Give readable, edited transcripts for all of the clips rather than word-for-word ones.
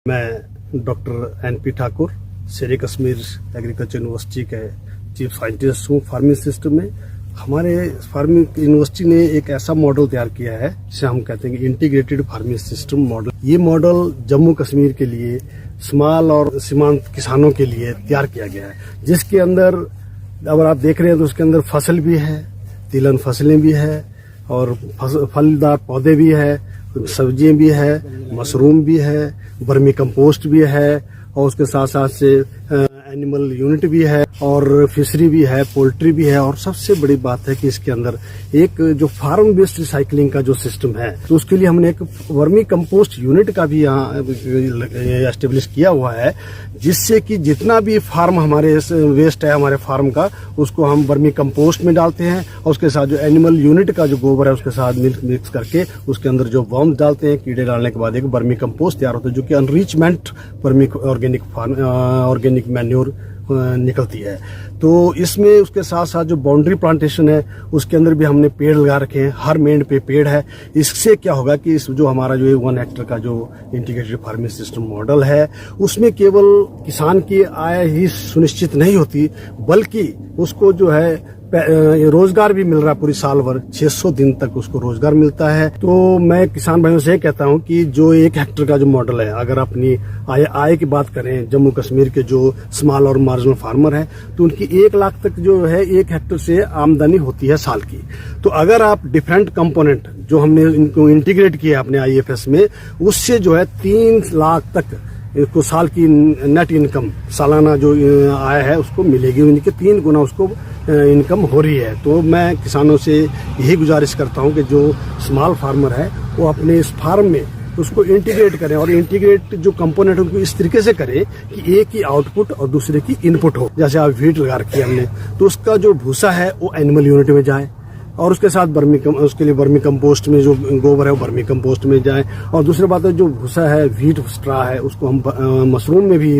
मैं doctor NP Thakur शेर Kashmir agriculture university के चीफ साइंटिस्ट हूँ फार्मिंग सिस्टम में। हमारे फार्मिंग यूनिवर्सिटी ने एक ऐसा मॉडल तैयार किया है जिसे हम कहते हैं कि इंटीग्रेटेड फार्मिंग सिस्टम मॉडल। ये मॉडल जम्मू कश्मीर के लिए स्मॉल और सीमांत किसानों के लिए तैयार किया गया है, जिसके अंदर अगर आप देख रहे हैं तो उसके अंदर फसल भी है, तिलहन फसलें भी है और फलदार पौधे भी है, सब्जियां भी है, मशरूम भी है, वर्मी कंपोस्ट भी है और उसके साथ साथ से एनिमल यूनिट भी है और फिशरी भी है, पोल्ट्री भी है। और सबसे बड़ी बात है कि इसके अंदर एक जो फार्म बेस्ड रिसाइकलिंग का जो सिस्टम है, तो उसके लिए हमने एक वर्मी कंपोस्ट यूनिट का भी यहाँ एस्टेब्लिश किया हुआ है, जिससे कि जितना भी फार्म हमारे वेस्ट है हमारे फार्म का, उसको हम वर्मी कंपोस्ट में डालते हैं और उसके साथ जो एनिमल यूनिट का जो गोबर है उसके साथ मिक्स करके उसके अंदर जो वर्म्स डालते हैं, कीड़े डालने के बाद एक वर्मी कंपोस्ट तैयार होता है, जो कि अनरिचमेंट वर्मी ऑर्गेनिक मैन्योर निकलती है। तो इसमें उसके साथ साथ जो बाउंड्री प्लांटेशन है उसके अंदर भी हमने पेड़ लगा रखे हैं, हर मेंढ पे पेड़ है। इससे क्या होगा कि इस जो हमारा जो 1 हेक्टर का जो इंटीग्रेटेड फार्मिंग सिस्टम मॉडल है, उसमें केवल किसान की आय ही सुनिश्चित नहीं होती, बल्कि उसको जो है रोजगार भी मिल रहा है। पूरी साल भर 600 दिन तक उसको रोजगार मिलता है। तो मैं किसान भाइयों से कहता हूं कि जो 1 हेक्टर का जो मॉडल है, अगर अपनी आय की बात करें जम्मू कश्मीर के जो स्मॉल और मार्जिनल फार्मर हैं, तो उनकी 1 लाख तक जो है 1 हेक्टर से आमदनी होती है साल की। तो अगर आप डिफरेंट कंपोनेंट जो हमने इनको इंटीग्रेट किया अपने IFS में, उससे जो है 3 लाख तक इसको साल की नेट इनकम सालाना जो आय है उसको मिलेगी, उनके 3 गुना उसको इनकम हो रही है। तो मैं किसानों से यही गुजारिश करता हूं कि जो स्मॉल फार्मर है वो अपने इस फार्म में उसको इंटीग्रेट करें और इंटीग्रेट जो कंपोनेंट उनको इस तरीके से करें कि एक की आउटपुट और दूसरे की इनपुट हो। जैसे आप वीट लगा रखी है हमने, तो उसका जो भूसा है वो एनिमल यूनिट में जाए और उसके साथ उसके लिए वर्मी कंपोस्ट में जो गोबर है वो वर्मी कंपोस्ट में जाए। और दूसरी बात है जो भूसा है, व्हीट स्ट्रा है, उसको हम मशरूम में भी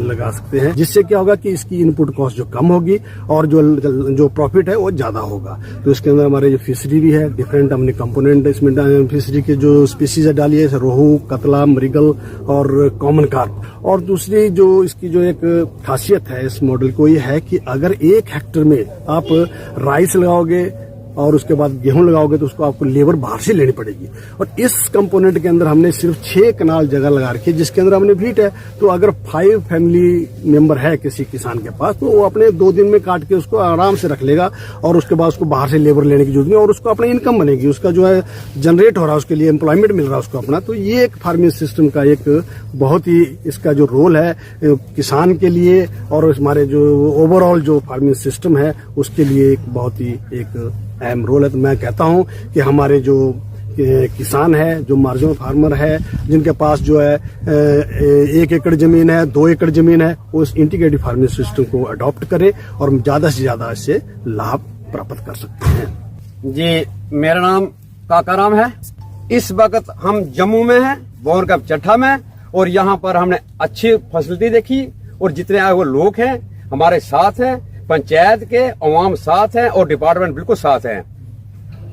लगा सकते हैं, जिससे क्या होगा कि इसकी इनपुट कॉस्ट जो कम होगी और जो प्रॉफिट है वो ज्यादा होगा। तो इसके अंदर हमारे जो फिशरी भी है, डिफरेंट हमने कंपोनेंट इसमें फिशरी के जो स्पीसीज डाली है, रोहू, कतला, मृगल और कॉमन कार्प। और दूसरी जो इसकी जो एक खासियत है इस मॉडल को, ये है कि अगर 1 हेक्टर में आप राइस लगाओगे और उसके बाद गेहूं लगाओगे तो उसको आपको लेबर बाहर से लेनी पड़ेगी। और इस कंपोनेंट के अंदर हमने सिर्फ 6 कनाल जगह लगा रखी है, जिसके अंदर हमने व्हीट है। तो अगर 5 फैमिली मेंबर है किसी किसान के पास, तो वो अपने 2 दिन में काट के उसको आराम से रख लेगा और उसके बाद उसको बाहर से लेबर लेने की जरूरत नहीं और उसको अपनी इनकम बनेगी, उसका जो है जनरेट हो रहा है, उसके लिए एम्प्लॉयमेंट मिल रहा है उसको अपना। तो ये एक फार्मिंग सिस्टम का एक बहुत ही इसका जो रोल है किसान के लिए और हमारे जो ओवरऑल जो फार्मिंग सिस्टम है उसके लिए एक बहुत ही एक अहम रोल है। तो मैं कहता हूं कि हमारे जो किसान है, जो मार्जिनल फार्मर है, जिनके पास जो है 1 एकड़ जमीन है, 2 एकड़ जमीन है, वो इस इंटीग्रेटेड फार्मिंग सिस्टम को अडॉप्ट करें और ज्यादा से ज्यादा इससे लाभ प्राप्त कर सकते हैं। जी, मेरा नाम काकाराम है। इस वक्त हम जम्मू में हैं, बोरगब चट्ठा में, और यहाँ पर हमने अच्छी फैसिलिटी देखी और जितने आए वो लोग हैं हमारे साथ हैं, पंचायत के अवाम साथ हैं और डिपार्टमेंट बिल्कुल साथ हैं।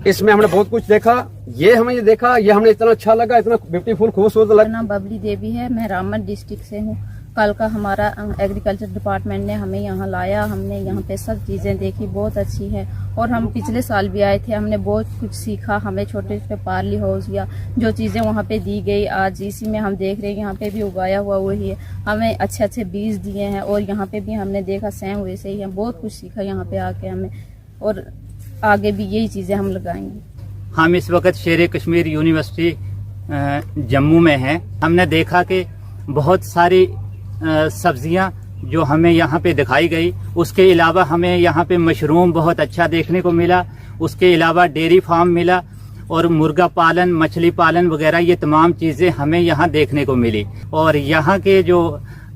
इसमें हमने बहुत कुछ देखा, ये हमने इतना अच्छा लगा, इतना ब्यूटीफुल खूबसूरत लगा। नाम बबली देवी है, मैं रामबन डिस्ट्रिक्ट से हूँ। कल का हमारा एग्रीकल्चर डिपार्टमेंट ने हमें यहाँ लाया, हमने यहाँ पे सब चीजें देखी, बहुत अच्छी है। और हम पिछले साल भी आए थे, हमने बहुत कुछ सीखा। हमें छोटे छोटे पार्ली हाउस या जो चीजें वहाँ पे दी गई, आज इसी में हम देख रहे हैं यहाँ पे भी उगाया हुआ वही है। हमें अच्छे अच्छे बीज दिए हैं और यहाँ पे भी हमने देखा सेम वैसे ही है। बहुत कुछ सीखा यहाँ पे आके हमें, और आगे भी यही चीजें हम लगाएंगे। हम इस वक्त शेर कश्मीर यूनिवर्सिटी जम्मू में हैं। हमने देखा कि बहुत सारी सब्जियां जो हमें यहाँ पे दिखाई गई, उसके अलावा हमें यहाँ पे मशरूम बहुत अच्छा देखने को मिला, उसके अलावा डेयरी फार्म मिला और मुर्गा पालन, मछली पालन वगैरह ये तमाम चीज़ें हमें यहाँ देखने को मिली। और यहाँ के जो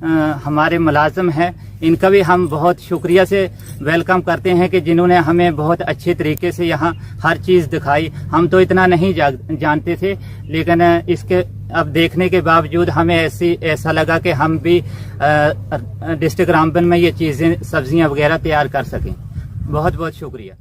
हमारे मुलाजिम हैं इनका भी हम बहुत शुक्रिया से वेलकम करते हैं कि जिन्होंने हमें बहुत अच्छे तरीके से यहाँ हर चीज़ दिखाई। हम तो इतना नहीं जानते थे, लेकिन इसके अब देखने के बावजूद हमें ऐसा लगा कि हम भी डिस्ट्रिक्ट रामबन में ये चीज़ें, सब्जियाँ वगैरह तैयार कर सकें। बहुत बहुत शुक्रिया।